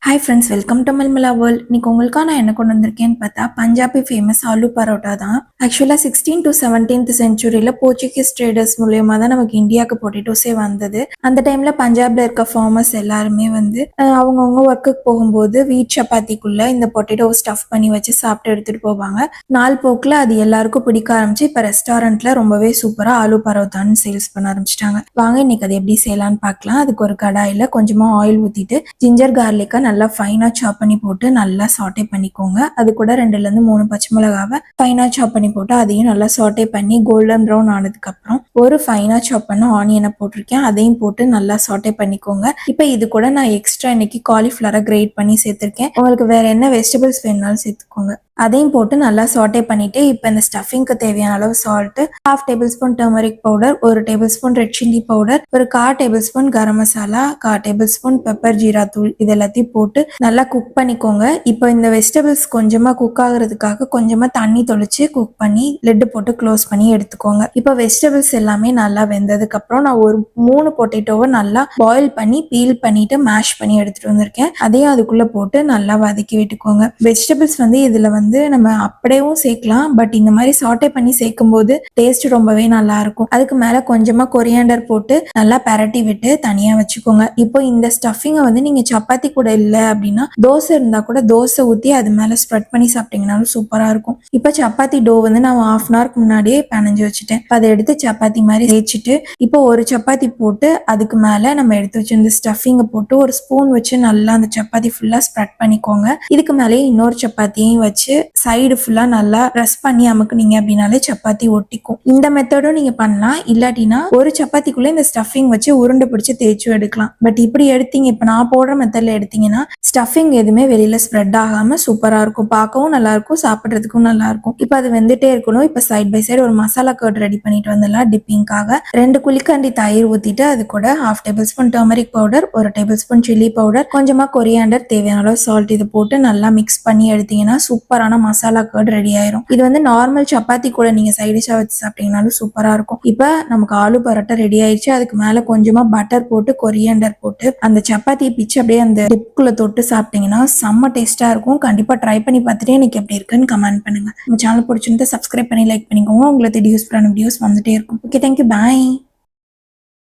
Hi friends, welcome to Malmala world. இன்னைக்கு உங்களுக்காக நான் என்ன கொண்டு வந்திருக்கேன்னு பார்த்தா பஞ்சாபி ஃபேமஸ் ஆலு பரோட்டா தான். ஆக்சுவலாக 16th to 17th சென்ச்சுரியில் Portuguese traders மூலியமாக தான் நமக்கு இந்தியாவுக்கு பொட்டேட்டோஸே வந்தது. அந்த டைமில் பஞ்சாபில் இருக்க ஃபார்மர்ஸ் எல்லாருமே வந்து அவங்கவுங்க ஒர்க்குக்கு போகும்போது வீட் சப்பாத்திக்குள்ளே இந்த பொட்டேட்டோவை ஸ்டஃப் பண்ணி வச்சு சாப்பிட்டு எடுத்துகிட்டு போவாங்க. நாள் போக்கில் அது எல்லாருக்கும் பிடிக்க ஆரம்பிச்சு இப்போ ரெஸ்டாரண்ட்டில் ரொம்பவே சூப்பராக ஆலு பரோட்டான்னு சேல்ஸ் பண்ண ஆரம்பிச்சிட்டாங்க. வாங்க இன்னைக்கு அதை எப்படி செய்யலான்னு பார்க்கலாம். அதுக்கு ஒரு கடாயில் கொஞ்சமாக ஆயில் ஊற்றிட்டு ஜிஞ்சர் கார்லிக்கை நல்லா ஃபைனா சாப் பண்ணி போட்டு நல்லா சாட்டே பண்ணிக்கோங்க. அது கூட 2 to 3 பச்சை மிளகாவை ஃபைனா சாப் பண்ணி போட்டு அதையும் நல்லா சாட்டே பண்ணி கோல்டன் ப்ரௌன் ஆனதுக்கு அப்புறம் ஒரு ஃபைனா சாப் பண்ண ஆனியனை போட்டிருக்கேன். அதையும் போட்டு நல்லா சாட்டே பண்ணிக்கோங்க. இப்போ இது கூட நான் எக்ஸ்ட்ரா இன்னைக்கு காலிஃப்ளவரை கிரேட் பண்ணி சேர்த்திருக்கேன். உங்களுக்கு வேற என்ன வெஜிடபிள்ஸ் வேணுனாலும் சேர்த்துக்கோங்க. அதையும் போட்டு நல்லா சாட்டே பண்ணிட்டு இப்போ இந்த ஸ்டஃபிங்க்கு தேவையான அளவு salt, 1/2 tablespoon turmeric powder, 1 tablespoon red chilli powder, ஒரு 1/4 tablespoon garam masala, 1/4 tablespoon pepper jeera தூள் இது எல்லாத்தையும் போட்டு நல்லா குக் பண்ணிக்கோங்க. இப்போ இந்த வெஜிடபிள்ஸ் கொஞ்சமா குக் ஆகுறதுக்காக கொஞ்சமா தண்ணி தொளிச்சு குக் பண்ணி லெட் போட்டு க்ளோஸ் பண்ணி எடுத்துக்கோங்க. இப்போ வெஜிடபிள்ஸ் எல்லாமே நல்லா வெந்ததுக்கு அப்புறம் நான் ஒரு 3 பொட்டேட்டோவை நல்லா பாயில் பண்ணி பீல் பண்ணிட்டு மேஷ் பண்ணி எடுத்துட்டு வந்திருக்கேன். அதையும் அதுக்குள்ள போட்டு நல்லா வதக்கி விட்டுக்கோங்க. வெஜிடபிள்ஸ் வந்து இதுல வந்து நம்ம அப்படியேவும் சேர்க்கலாம், பட் இந்த மாதிரி சாட்டே பண்ணி சேர்க்கும் போது டேஸ்ட் ரொம்பவே நல்லா இருக்கும். அதுக்கு மேல கொஞ்சமா கொரியாண்டர் போட்டு நல்லா பரட்டி விட்டு தனியா வச்சுக்கோங்க. இப்போ இந்த ஸ்டஃபிங்கை வந்து நீங்க சப்பாத்தி கூட இல்லை அப்படின்னா தோசை இருந்தா கூட தோசை ஊற்றி அது மேல ஸ்ப்ரெட் பண்ணி சாப்பிட்டீங்கன்னாலும் சூப்பரா இருக்கும். இப்போ சப்பாத்தி டோ வந்து நான் 1/2 hour முன்னாடியே பிணைஞ்சு வச்சுட்டேன். அதை எடுத்து சப்பாத்தி மாதிரி தேய்ச்சிட்டு இப்போ ஒரு சப்பாத்தி போட்டு அதுக்கு மேல நம்ம எடுத்து வச்சு இந்த ஸ்டஃபிங்கை போட்டு ஒரு ஸ்பூன் வச்சு நல்லா அந்த சப்பாத்தி ஃபுல்லா ஸ்ப்ரெட் பண்ணிக்கோங்க. இதுக்கு மேலே இன்னொரு சப்பாத்தியையும் வச்சு சைடு ஃபுல்லா நல்லா ப்ரெஸ் பண்ணி அமுக்குனீங்க அப்படின்னாலே சப்பாத்தி ஒட்டிக்கும். இந்த மெத்தடும் நீங்க பண்ணலாம். இல்லாட்டினா ஒரு சப்பாத்திக்குள்ள இந்த ஸ்டஃபிங் வச்சு உருண்டை பிடிச்சு தேய்ச்சும் எடுக்கலாம். பட் இப்படி எடுத்தீங்க, இப்ப நான் போடுற மெத்தட்ல எடுத்தீங்கன்னா ஸ்டஃபிங் எதுவுமே வெளியில ஸ்ப்ரெட் ஆகாம சூப்பரா இருக்கும். பார்க்கவும் நல்லா இருக்கும், சாப்பிட்றதுக்கும் நல்லா இருக்கும். இப்போ அது வெந்துட்டே இருக்கணும். இப்போ சைட் பை சைடு ஒரு மசாலா கர்ட் ரெடி பண்ணிட்டு வந்துடலாம். டிப்பிங்காக 2 குழிக்கண்டி தயிர் ஊத்திட்டு அது கூட 1/2 tablespoon turmeric powder, 1 tablespoon chilli powder, கொஞ்சமா கொரியாண்டர், தேவையான அளவு சால்ட் இது போட்டு நல்லா மிக்ஸ் பண்ணி எடுத்தீங்கன்னா சூப்பரான மசாலா கர்ட் ரெடி ஆயிரும். இது வந்து நார்மல் சப்பாத்தி கூட நீங்க சைட் டிஷ்ஷா வச்சு சாப்பிட்டீங்கன்னாலும் சூப்பரா இருக்கும். இப்போ நமக்கு ஆலு பரோட்டா ரெடி ஆயிடுச்சு. அதுக்கு மேல கொஞ்சமா பட்டர் போட்டு கொரியாண்டர் போட்டு அந்த சப்பாத்தியை பிச்சு அப்படியே அந்த டிப்குள்ள தொட்டு சாப்பிட்டீங்கன்னா செம்ம டேஸ்டா இருக்கும். கண்டிப்பா ட்ரை பண்ணி பார்த்துட்டு எனக்கு எப்படி இருக்குன்னு கமெண்ட் பண்ணுங்க. நம்ம சேனல் பிடிச்சிருந்தா சப்ஸ்கிரைப் பண்ணி லைக் பண்ணிக்கோங்க. உங்களை தேடி யூஸ் பண்ண வீடியோஸ் வந்துட்டே இருக்கும். ஓகே, தேங்க்யூ, பாய்.